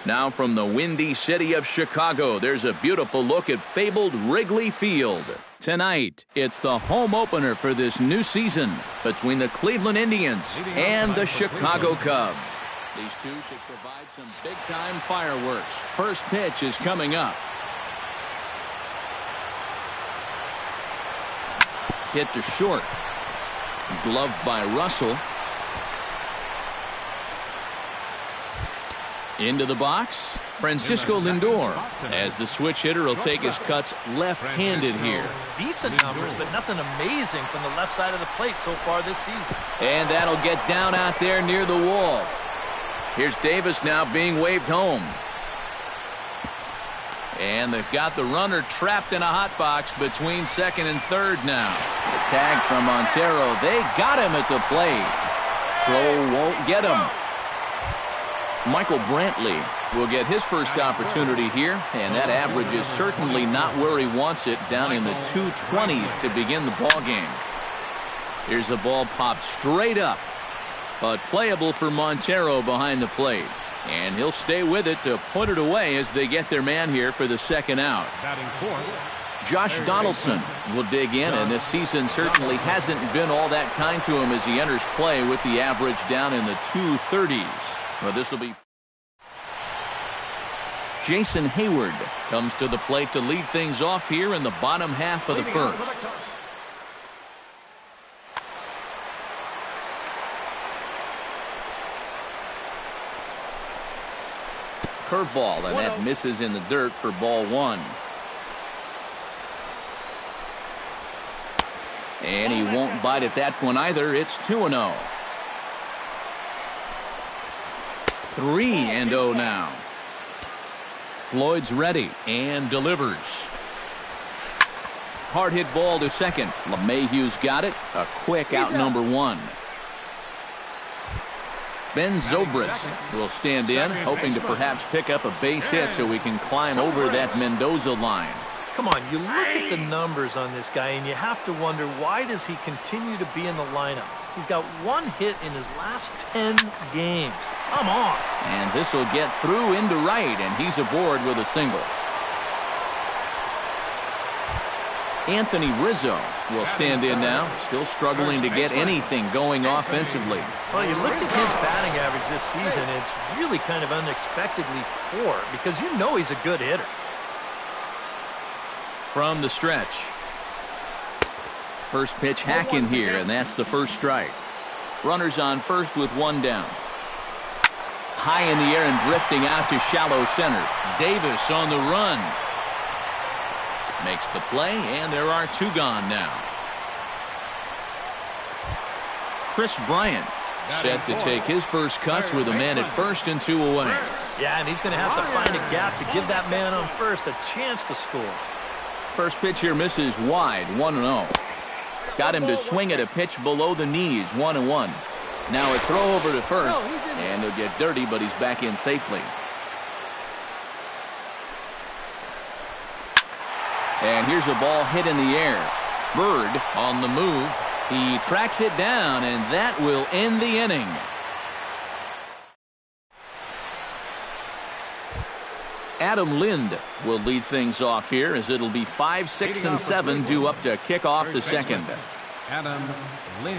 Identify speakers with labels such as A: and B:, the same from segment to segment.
A: Now from the windy city of Chicago, there's a beautiful look at fabled Wrigley Field. Tonight, it's the home opener for this new season between the Cleveland Indians and the Chicago Cubs. These two should provide some big-time fireworks. First pitch is coming up. Hit to short. Gloved by Russell. Into the box, Francisco Lindor, as the switch hitter will take his cuts left-handed here.
B: Decent numbers, but nothing amazing from the left side of the plate so far this season.
A: And that'll get down out there near the wall. Here's Davis now being waved home. And they've got the runner trapped in a hot box between second and third now. The tag from Montero. They got him at the plate. Throw won't get him. Michael Brantley will get his first opportunity here, and that average is certainly not where he wants it, down in the 220s to begin the ball game. Here's a ball popped straight up, but playable for Montero behind the plate, and he'll stay with it to put it away as they get their man here for the second out. Josh Donaldson will dig in, and this season certainly hasn't been all that kind to him as he enters play with the average down in the 230s. Well, this will be Jason Hayward comes to the plate to lead things off here in the bottom half of the first. Curveball, and that misses in the dirt for ball one. And he won't bite at that one either. It's 2-0. 3-0 now. Floyd's ready and delivers. Hard hit ball to second. LeMahieu's got it. A quick out number one. Ben Zobrist will stand in, hoping to perhaps pick up a base hit so we can climb over that Mendoza line.
B: Come on, you look at the numbers on this guy and you have to wonder, why does he continue to be in the lineup? He's got one hit in his last 10 games. Come on.
A: And this will get through into right, and he's aboard with a single. Anthony Rizzo will stand in now, still struggling to get anything going offensively.
B: Well, you look at his batting average this season, it's really kind of unexpectedly poor because you know he's a good hitter.
A: From the stretch. First pitch hack in here, and that's the first strike. Runners on first with one down. High in the air and drifting out to shallow center. Davis on the run. Makes the play, and there are two gone now. Chris Bryant set to take his first cuts with a man at first and two away.
B: Yeah, and he's going to have to find a gap to give that man on first a chance to score.
A: First pitch here misses wide, 1-0. Got him to swing at a pitch below the knees, 1-1. Now a throw over to first, and he'll get dirty, but he's back in safely. And here's a ball hit in the air. Bird on the move. He tracks it down, and that will end the inning. Adam Lind will lead things off here as it'll be 5, 6, and 7 due up to kick off the second.
C: Adam Lind.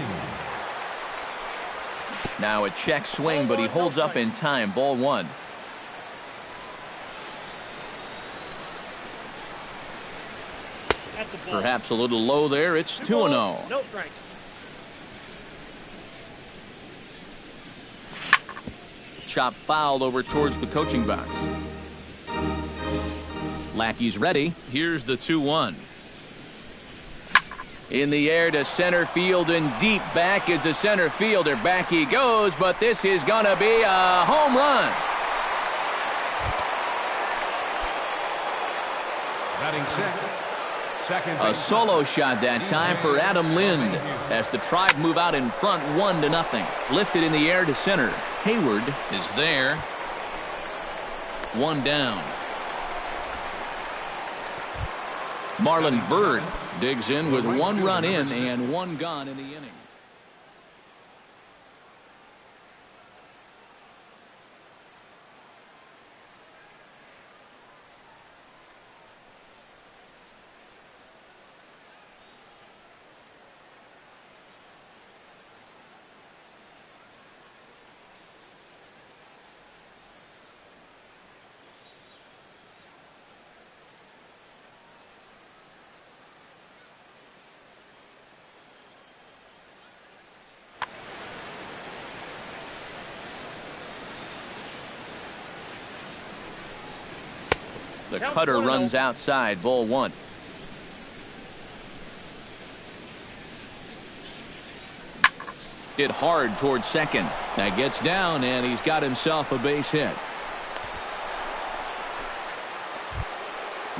A: Now a check swing, but he holds up in time. Ball one. Perhaps a little low there. It's 2-0.
D: No strike.
A: Chop fouled over towards the coaching box. Lackey's ready. Here's the 2-1. In the air to center field, and deep back is the center fielder. Back he goes, but this is going to be a home run.
C: Batting sixth.
A: A solo shot that time for Adam Lind as the Tribe move out in front 1-0. Lifted in the air to center. Hayward is there. One down. Marlon Byrd digs in with one run in and one gone in the inning. The cutter runs outside, ball one. Hit hard towards second. That gets down, and he's got himself a base hit.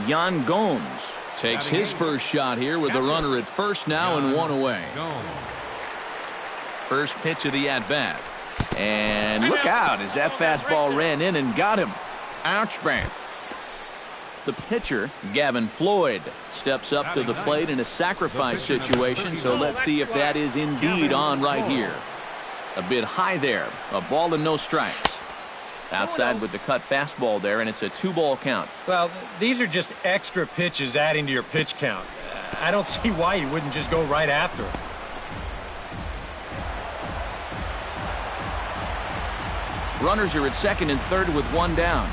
A: Yan Gomes takes his first shot here with the runner at first now and one away. First pitch of the at-bat. And look out as that fastball ran in and got him. Ouch, man. The pitcher, Gavin Floyd, steps up to the plate in a sacrifice situation, so let's see if that is indeed on right here. A bit high there. A ball and no strikes. Outside with the cut fastball there, and it's a 2-ball count.
D: Well, these are just extra pitches adding to your pitch count. I don't see why you wouldn't just go right after it.
A: Runners are at second and third with one down.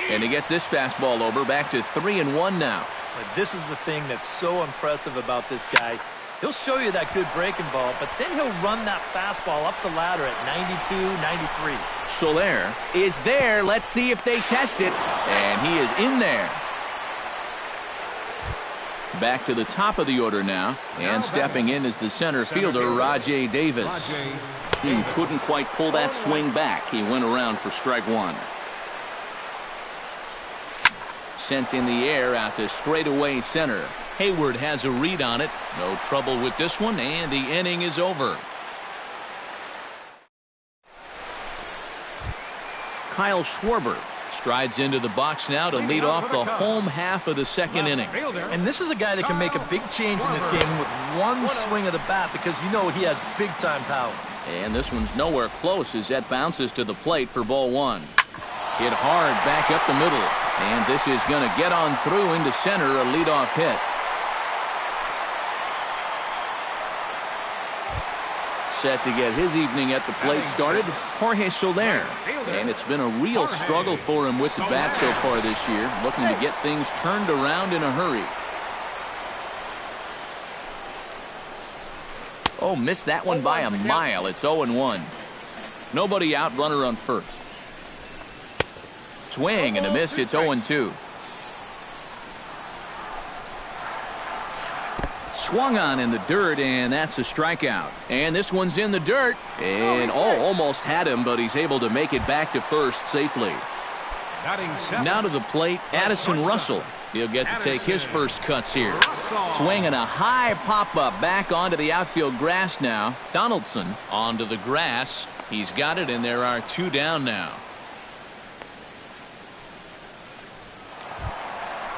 A: And he gets this fastball over, back to 3-1 now.
B: But this is the thing that's so impressive about this guy. He'll show you that good breaking ball, but then he'll run that fastball up the ladder at 92, 93.
A: Soler is there. Let's see if they test it. And he is in there. Back to the top of the order now. And stepping in is the center fielder, Rajay Davis. He couldn't quite pull that swing back. He went around for strike one. Sent in the air out to straightaway center. Hayward has a read on it. No trouble with this one, and the inning is over. Kyle Schwarber strides into the box now to lead off the home half of the second inning.
B: And this is a guy that can make a big change in this game with one swing of the bat, because you know he has big-time power.
A: And this one's nowhere close as that bounces to the plate for ball one. Hit hard back up the middle. And this is going to get on through into center, a leadoff hit. Set to get his evening at the plate started, Jorge Soler. And it's been a real struggle for him with the bat so far this year, looking to get things turned around in a hurry. Oh, missed that one by a mile. It's 0-1. Nobody out, runner on first. Swing and a miss. It's 0-2. Swung on in the dirt, and that's a strikeout. And this one's in the dirt. And almost had him, but he's able to make it back to first safely. Now to the plate, Addison Russell. He'll get to take his first cuts here. Swinging a high pop-up back onto the outfield grass now. Donaldson onto the grass. He's got it, and there are two down now.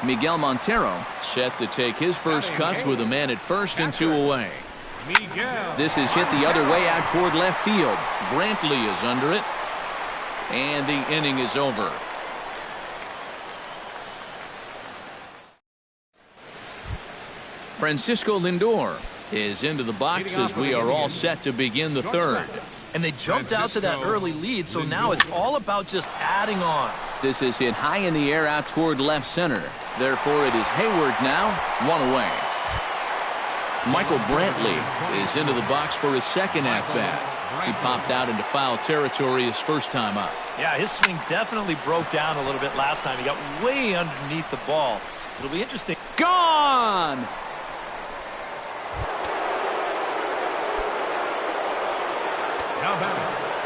A: Miguel Montero set to take his first cuts with a man at first and two away. This is hit the other way out toward left field. Brantley is under it. And the inning is over. Francisco Lindor is into the box as we are all set to begin the third.
B: And they jumped out to that early lead, so now it's all about just adding on.
A: This is hit high in the air out toward left center. Therefore, it is Hayward now, one away. Michael Brantley is into the box for his second at-bat. He popped out into foul territory his first time up.
B: Yeah, his swing definitely broke down a little bit last time. He got way underneath the ball. It'll be interesting.
A: Gone!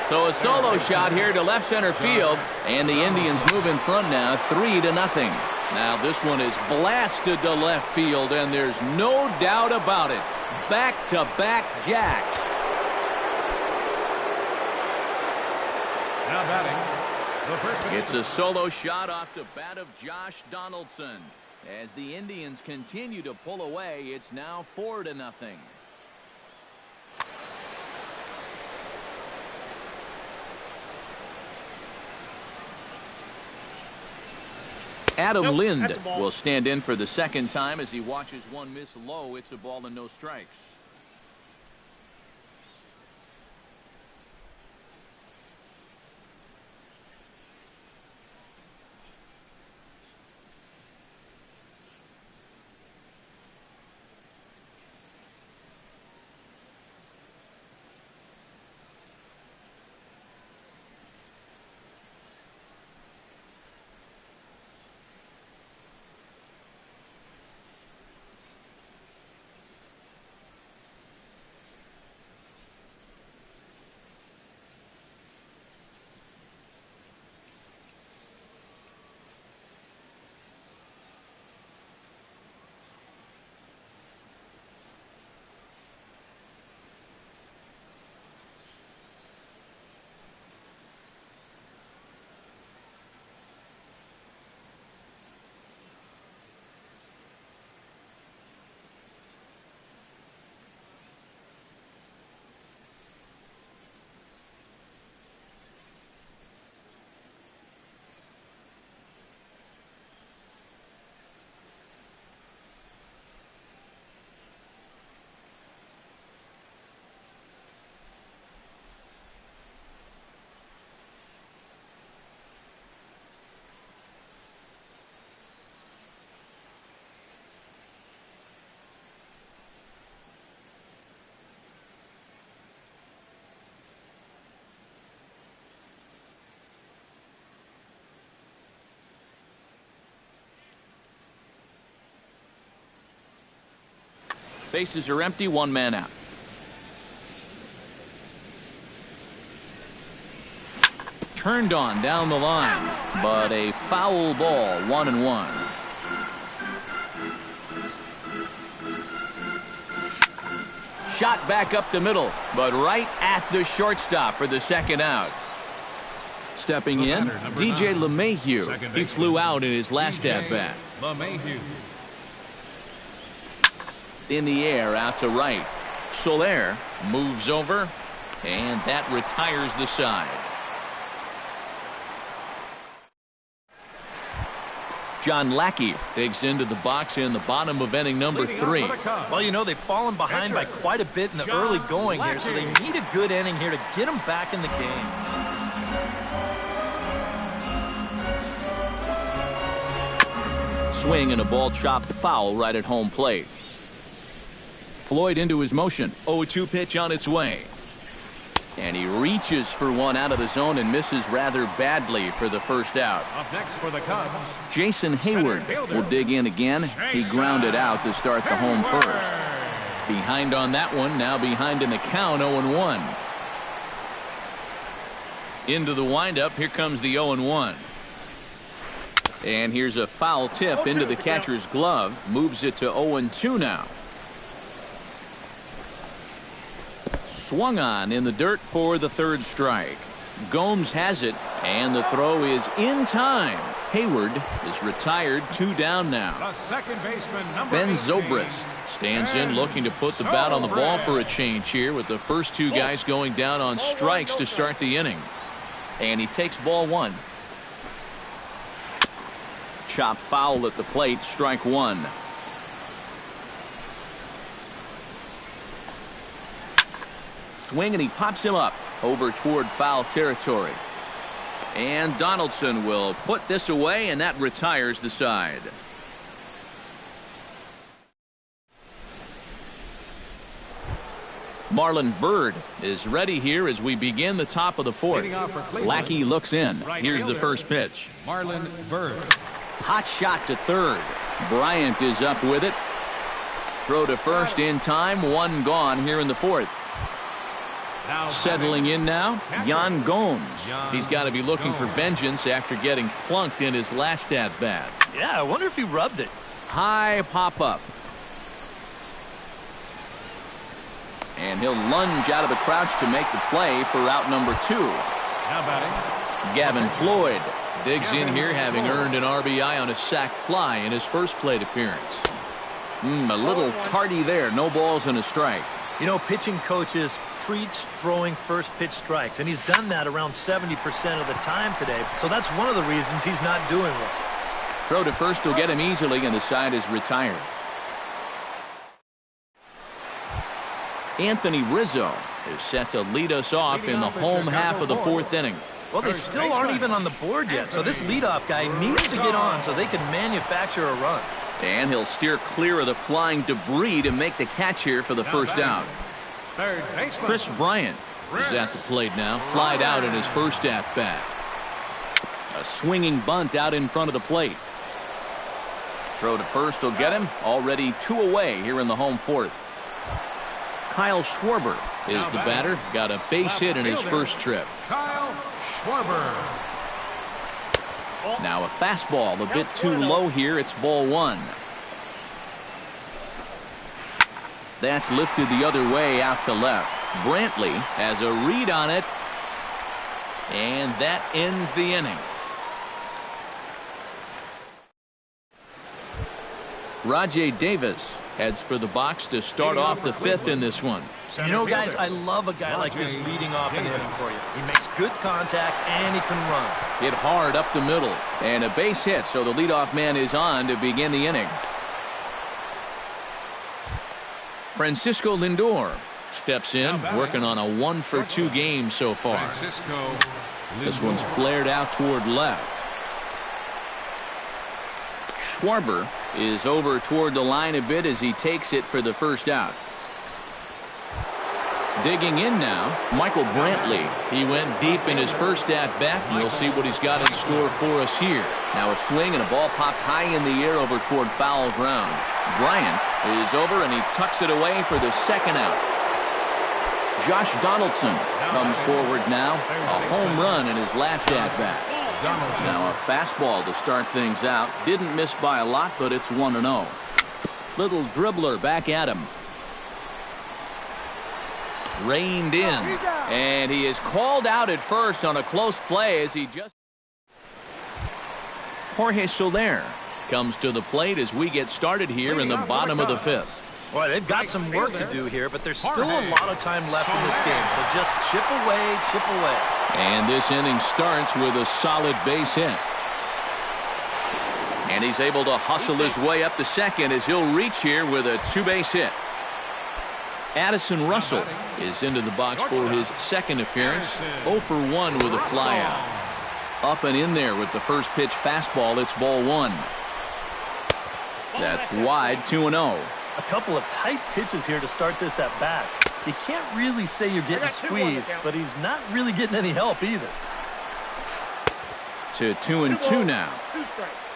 A: So a solo shot here to left center field, and the Indians move in front now, 3-0. Now this one is blasted to left field, and there's no doubt about it. Back-to-back jacks.
C: Now batting, the first
A: It's a solo shot off the bat of Josh Donaldson. As the Indians continue to pull away, it's now 4-0. Adam Lind will stand in for the second time as he watches one miss low. It's a ball and no strikes. Bases are empty, one man out. Turned on down the line, but a foul ball, 1-1. Shot back up the middle, but right at the shortstop for the second out. Stepping in, DJ LeMahieu. He flew out in his last at-bat. In the air, out to right. Soler moves over, and that retires the side. John Lackey digs into the box in the bottom of inning number 3.
B: Well, you know, they've fallen behind by quite a bit in the early going here, so they need a good inning here to get them back in the game.
A: Swing and a ball chopped foul right at home plate. Floyd into his motion. 0-2 pitch on its way. And he reaches for one out of the zone and misses rather badly for the first out.
C: Up next for the Cubs,
A: Jason Hayward will dig in again. He grounded out to start the home first. Behind on that one, now behind in the count, 0-1. Into the windup, here comes the 0-1. And here's a foul tip into the catcher's glove. Moves it to 0-2 now. Swung on in the dirt for the third strike. Gomes has it, and the throw is in time. Hayward is retired, 2 down now.
C: the second baseman, number
A: Ben
C: 18,
A: Zobrist stands in looking to put the bat on the ball for a change here with the first 2 guys going down on strikes to start the inning. And he takes ball 1. Chop foul at the plate, strike 1. Swing, and he pops him up over toward foul territory. And Donaldson will put this away, and that retires the side. Marlon Byrd is ready here as we begin the top of the 4th. Lackey looks in. Here's the first pitch.
C: Marlon Byrd.
A: Hot shot to third. Bryant is up with it. Throw to first in time. 1 gone here in the 4th. Settling in now, Yan Gomes. He's got to be looking for vengeance after getting plunked in his last at-bat.
B: Yeah, I wonder if he rubbed it.
A: High pop-up. And he'll lunge out of the crouch to make the play for out number 2.
C: Now batting,
A: Gavin Floyd digs in here, having earned an RBI on a sac fly in his first plate appearance. A little tardy there. No balls and a strike.
B: You know, pitching coaches preach throwing first pitch strikes, and he's done that around 70% of the time today. So that's one of the reasons he's not doing well.
A: Throw to first will get him easily, and the side is retired. Anthony Rizzo is set to lead us off in the home half of the 4th inning.
B: Well, they still aren't even on the board yet, so this leadoff guy needs to get on so they can manufacture a run.
A: And he'll steer clear of the flying debris to make the catch here for the first out.
C: third baseman,
A: Chris Bryant is at the plate now, flied out in his first at-bat. A swinging bunt out in front of the plate. Throw to first will get him. Already 2 away here in the home 4th. Kyle Schwarber is the batter. Got a base hit in his first trip.
C: Kyle Schwarber.
A: Now a fastball a bit too low here. It's ball 1. That's lifted the other way out to left. Brantley has a read on it. And that ends the inning. Rajay Davis heads for the box to start off the 5th in this one.
B: You know, guys, I love a guy like this leading off an inning for you. He makes good contact, and he can run.
A: Hit hard up the middle. And a base hit, so the leadoff man is on to begin the inning. Francisco Lindor steps in, working on a 1-for-2 game so far. This one's flared out toward left. Schwarber is over toward the line a bit as he takes it for the first out. Digging in now, Michael Brantley. He went deep in his first at-bat, and we'll see what he's got in store for us here. Now a swing and a ball popped high in the air over toward foul ground. Bryant is over, and he tucks it away for the second out. Josh Donaldson comes forward now. A home run in his last at-bat. Now a fastball to start things out. Didn't miss by a lot, but it's 1-0. Little dribbler back at him. Reined in, and he is called out at first on a close play as he just... Jorge Soler comes to the plate as we get started here in the bottom of the fifth.
B: Boy, they've got some work to do here, but there's still a lot of time left in this game, so just chip away, chip away.
A: And this inning starts with a solid base hit. And he's able to hustle his way up to second as he'll reach here with a two-base hit. Addison Russell is into the box for his second appearance. 0 for 1 with a flyout. Up and in there with the first pitch fastball. It's ball one. That's wide, 2-0.
B: A couple of tight pitches here to start this at bat. You can't really say you're getting squeezed, but he's not really getting any help either.
A: To 2-2 now.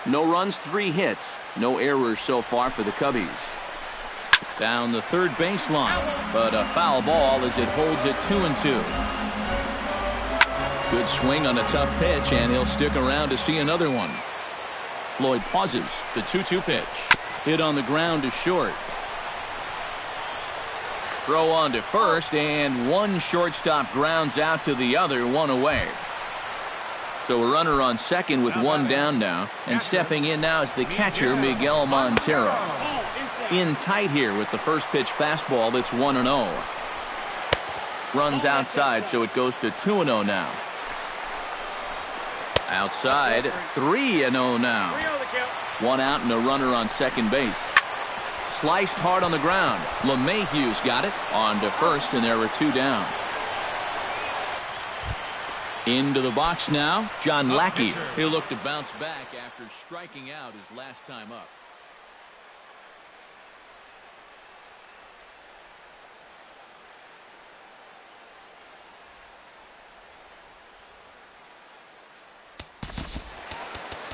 A: No runs, 3 hits. No errors so far for the Cubbies. Down the third baseline, but a foul ball as it holds it 2-2. Good swing on a tough pitch, and he'll stick around to see another one. Floyd pauses. The 2-2 pitch. Hit on the ground to short. Throw on to first, and one shortstop grounds out to the other, 1 away. So a runner on second with 1 down now, and stepping in now is the catcher, Miguel Montero. In tight here with the first pitch fastball. It's 1-0. Runs outside, so it goes to 2-0 now. Outside, 3-0 now. 1 out and a runner on second base. Sliced hard on the ground. LeMahieu's got it on to first, and there are 2 down. Into the box now, John Lackey. He'll look to bounce back after striking out his last time up.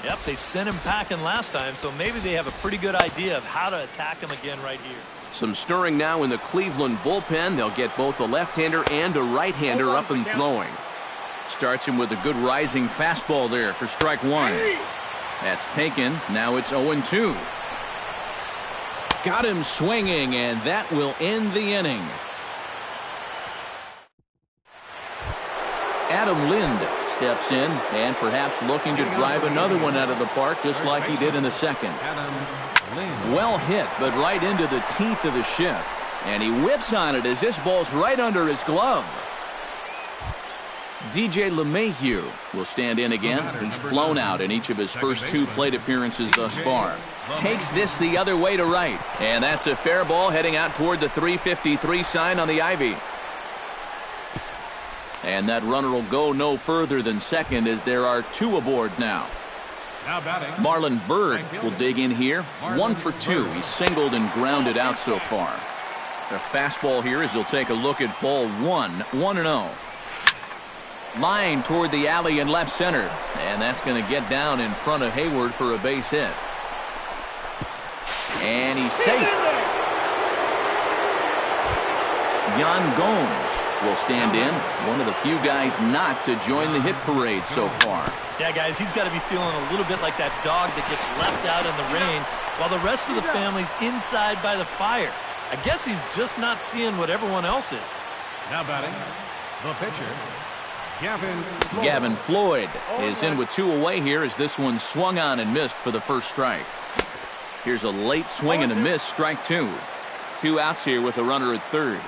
B: Yep, they sent him packing last time, so maybe they have a pretty good idea of how to attack him again right here.
A: Some stirring now in the Cleveland bullpen. They'll get both a left-hander and a right-hander up and throwing. Starts him with a good rising fastball there for strike 1. That's taken. Now it's 0-2. Got him swinging, and that will end the inning. Adam Lind steps in and perhaps looking to drive another one out of the park just like he did in the second. Well hit, but right into the teeth of the shift. And he whiffs on it as this ball's right under his glove. DJ LeMahieu will stand in again. He's flown out in each of his first 2 plate appearances thus far. Takes this the other way to right. And that's a fair ball heading out toward the 353 sign on the ivy. And that runner will go no further than second as there are 2 aboard now. Marlon Byrd will dig in here. 1 for 2. He's singled and grounded out so far. The fastball here as he'll take a look at ball 1. 1-0. Line toward the alley in left center. And that's going to get down in front of Hayward for a base hit. And he's safe. Yan Gomes will stand in. One of the few guys not to join the hit parade so far.
B: Yeah, guys, he's got to be feeling a little bit like that dog that gets left out in the rain while the rest of the family's inside by the fire. I guess he's just not seeing what everyone else is.
C: Now batting, the pitcher,
A: Gavin Floyd is in with 2 away here as this one swung on and missed for the first strike. Here's a late swing and a miss, strike 2. 2 outs here with a runner at third.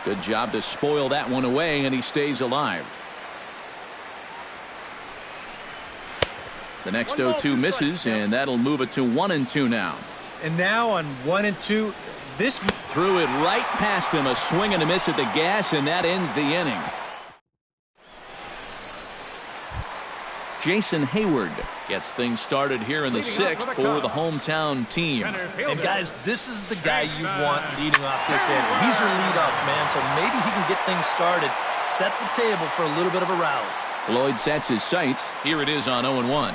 A: Good job to spoil that one away, and he stays alive. The next 0-2 misses, and that'll move it to 1-2 now.
D: And now on 1-2, this
A: threw it right past him. A swing and a miss at the gas, and that ends the inning. Jason Hayward gets things started here in the 6th for the hometown team.
B: And guys, this is the guy you want leading off this inning. He's your leadoff man, so maybe he can get things started, set the table for a little bit of a rally.
A: Floyd sets his sights. Here it is on 0-1.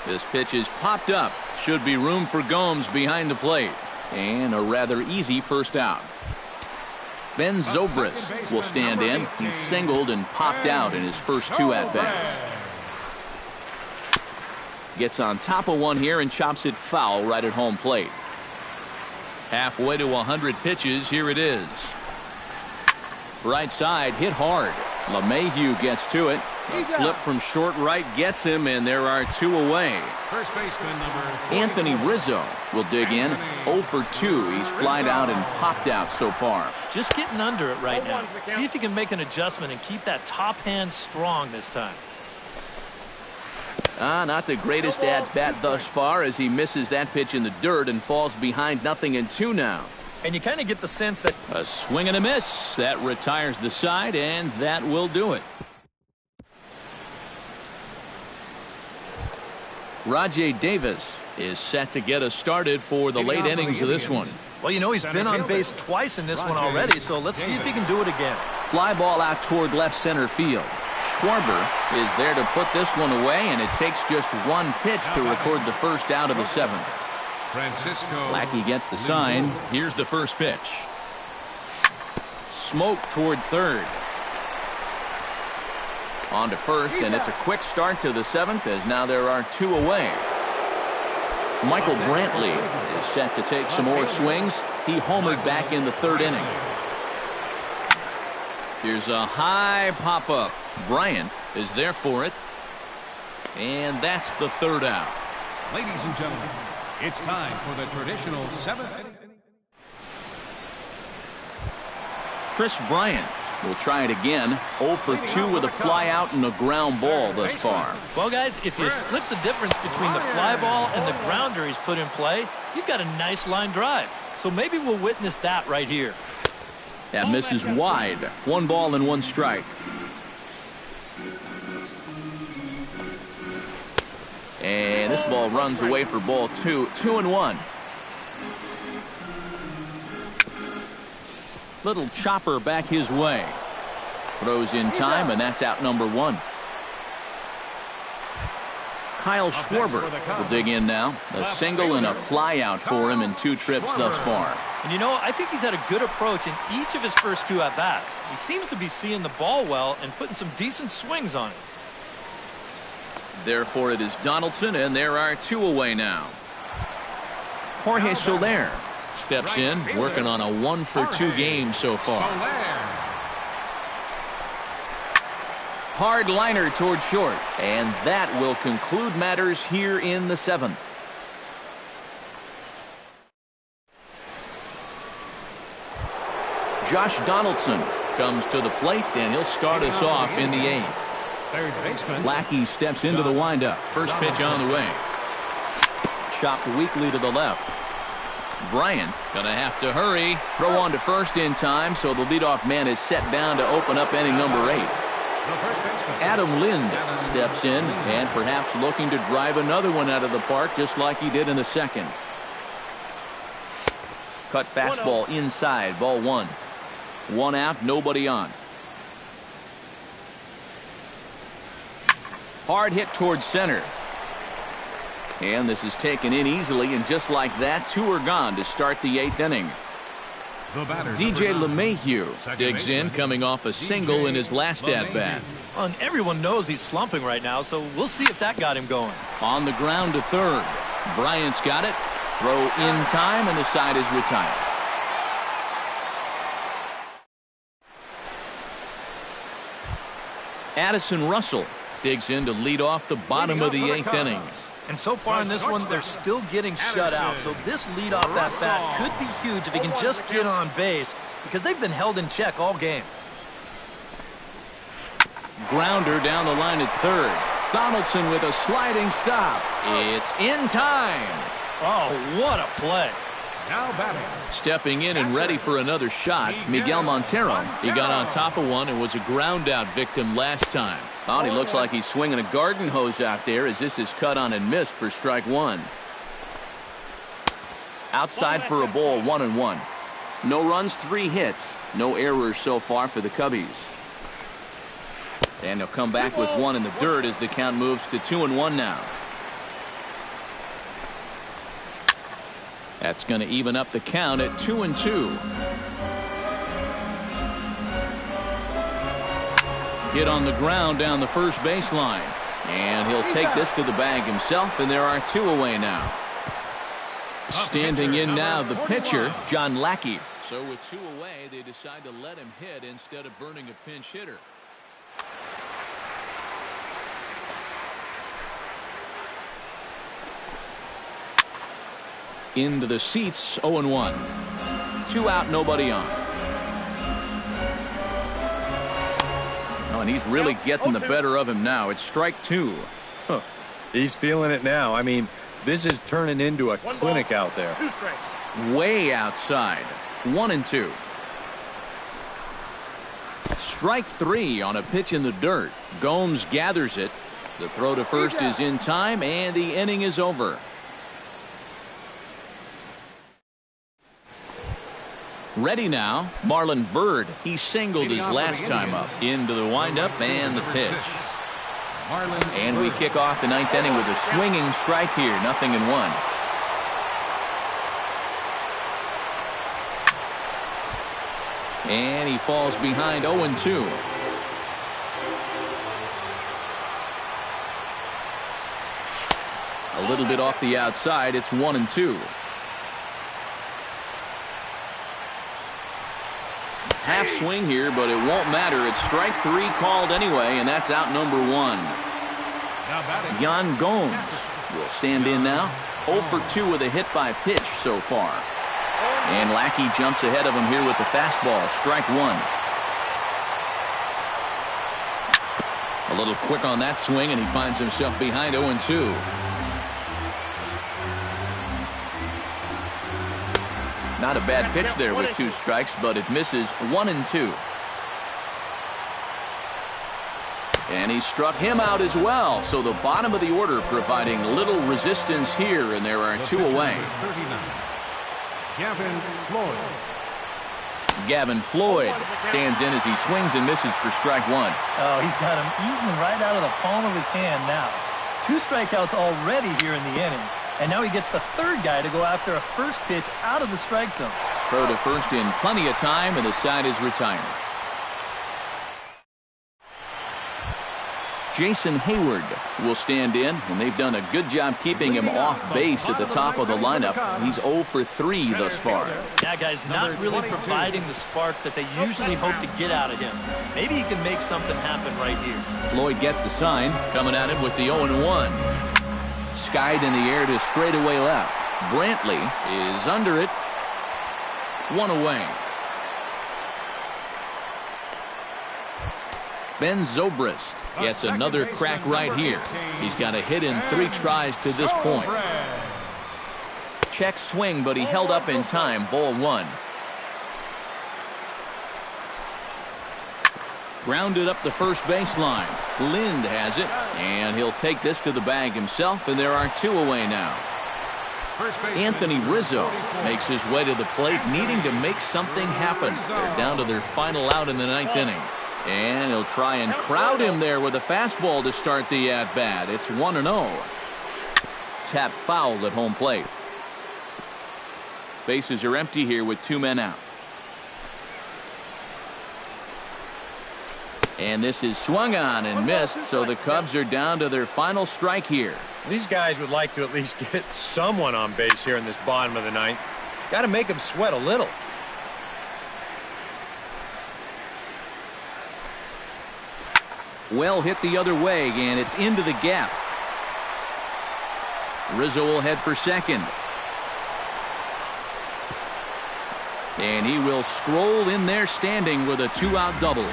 A: This pitch is popped up. Should be room for Gomes behind the plate. And a rather easy first out. Ben Zobrist will stand in. He's singled and popped out in his first 2 at-bats. Gets on top of one here and chops it foul right at home plate. Halfway to 100 pitches. Here it is. Right side hit hard. LeMahieu gets to it. A flip from short right gets him, and there are 2 away.
C: First baseman number
A: Anthony Rizzo will dig in. 0 for 2. He's flied out and popped out so far.
B: Just getting under it right now. See if you can make an adjustment and keep that top hand strong this time.
A: Not the greatest at-bat thus far as he misses that pitch in the dirt and falls behind 0-2 now.
B: And you kind of get the sense that
A: a swing and a miss. That retires the side, and that will do it. Rajay Davis is set to get us started for the late innings of this one.
B: Well, you know, he's been on base twice in this one already, so let's see if he can do it again.
A: Fly ball out toward left center field. Schwarber is there to put this one away, and it takes just 1 pitch to record the first out of the 7th. Lackey gets the sign. Here's the first pitch. Smoke toward third. On to first, and it's a quick start to the 7th as now there are 2 away. Michael Brantley is set to take some more swings. He homered back in the 3rd inning. Here's a high pop-up. Bryant is there for it. And that's the 3rd out.
C: Ladies and gentlemen, it's time for the traditional 7th inning.
A: Chris Bryant will try it again. 0 for 2 with a fly out and a ground ball thus far.
B: Well, guys, if you split the difference between the fly ball and the grounder he's put in play, you've got a nice line drive. So maybe we'll witness that right here.
A: That misses wide. 1 ball and 1 strike. And this ball runs away for ball 2. 2-1. Little chopper back his way. Throws in time, and that's out number 1. Kyle Schwarber will dig in now. A single and a fly out for him in 2 trips thus far.
B: And you know, I think he's had a good approach in each of his first 2 at-bats. He seems to be seeing the ball well and putting some decent swings on it.
A: Therefore, it is Donaldson, and there are 2 away now. Jorge Soler steps in, working on a 1 for 2 game so far. Hard liner toward short, and that will conclude matters here in the 7th. Josh Donaldson comes to the plate, and he'll start us off in the 8th.
C: Third baseman
A: Lackey steps into the windup. First pitch on the way. Chopped weakly to the left. Bryant gonna have to hurry. Throw on to first in time, so the leadoff man is set down to open up inning number 8. Adam Lind steps in and perhaps looking to drive another one out of the park just like he did in the 2nd. Cut fastball inside, ball 1. 1 out, nobody on. Hard hit towards center. And this is taken in easily, and just like that, 2 are gone to start the 8th inning. DJ LeMahieu digs in, coming off a single in his last at-bat.
B: And everyone knows he's slumping right now, so we'll see if that got him going.
A: On the ground to third. Bryant's got it. Throw in time, and the side is retired. Addison Russell digs in to lead off the bottom of the 8th inning.
B: And so far in this one, they're still getting shut out. So this leadoff at-bat could be huge if he can just get on base, because they've been held in check all game.
A: Grounder down the line at third. Donaldson with a sliding stop. It's in time.
B: Oh, what a play.
C: Now batting.
A: Stepping in and ready for another shot, Miguel Montero. He got on top of one and was a ground out victim last time. Oh, he looks like he's swinging a garden hose out there as this is cut on and missed for strike one. Outside for a ball, 1-1. No runs, 3 hits. No errors so far for the Cubbies. And they'll come back with one in the dirt as the count moves to 2-1 now. That's going to even up the count at 2-2. Hit on the ground down the first baseline. And he'll take this to the bag himself, and there are 2 away now. Standing in now, the pitcher, John Lackey. So with 2 away, they decide to let him hit instead of burning a pinch hitter. Into the seats, 0-1. 2 out, nobody on. Oh, and he's really getting the better of him now. It's strike 2.
D: Huh. He's feeling it now. I mean, this is turning into a clinic out there.
A: Way outside. 1-2. Strike 3 on a pitch in the dirt. Gomes gathers it. The throw to first is in time, and the inning is over. Ready now, Marlon Byrd. He singled his last time up. Into the windup and the pitch. And we kick off the 9th inning with a swinging strike here. 0-1. And he falls behind 0-2. A little bit off the outside. It's 1-2. Half swing here, but it won't matter. It's strike 3 called anyway, and that's out number 1. Yan Gomes will stand in now. 0 for 2 with a hit by pitch so far. And Lackey jumps ahead of him here with the fastball. Strike 1. A little quick on that swing, and he finds himself behind 0-2. Not a bad pitch there with 2 strikes, but it misses. 1-2. And he struck him out as well. So the bottom of the order providing little resistance here, and there are 2 away. Gavin Floyd stands in as he swings and misses for strike 1.
B: Oh, he's got him eaten right out of the palm of his hand now. 2 strikeouts already here in the inning. And now he gets the 3rd guy to go after a first pitch out of the strike zone.
A: Throw to first in plenty of time, and the side is retired. Jason Hayward will stand in, and they've done a good job keeping him off base at the top of the lineup. He's 0 for 3 thus far.
B: Yeah, guys, not really providing the spark that they usually hope to get out of him. Maybe he can make something happen right here.
A: Floyd gets the sign, coming at him with the 0-1. Skied in the air to straightaway left. Brantley is under it. 1 away. Ben Zobrist gets another crack right here. He's got a hit in 3 tries to this point. Check swing, but he held up in time. Ball 1. Grounded up the first baseline. Lind has it, and he'll take this to the bag himself, and there are 2 away now. Anthony Rizzo makes his way to the plate, needing to make something happen. They're down to their final out in the 9th inning. And he'll try and crowd him there with a fastball to start the at-bat. It's 1-0. Tap foul at home plate. Bases are empty here with 2 men out. And this is swung on and missed, so the Cubs are down to their final strike here.
D: These guys would like to at least get someone on base here in this bottom of the 9th. Got to make them sweat a little.
A: Well hit the other way, and it's into the gap. Rizzo will head for second. And he will stroll in there standing with a 2-out double.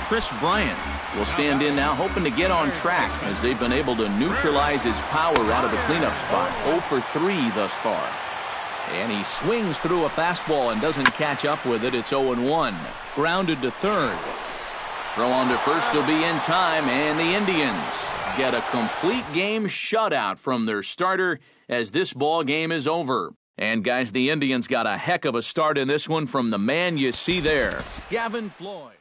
A: Chris Bryant will stand in now, hoping to get on track as they've been able to neutralize his power out of the cleanup spot. 0 for 3 thus far. And he swings through a fastball and doesn't catch up with it. It's 0-1. Grounded to third. Throw on to first will be in time, and the Indians get a complete game shutout from their starter as this ball game is over. And guys, the Indians got a heck of a start in this one from the man you see there, Gavin Floyd.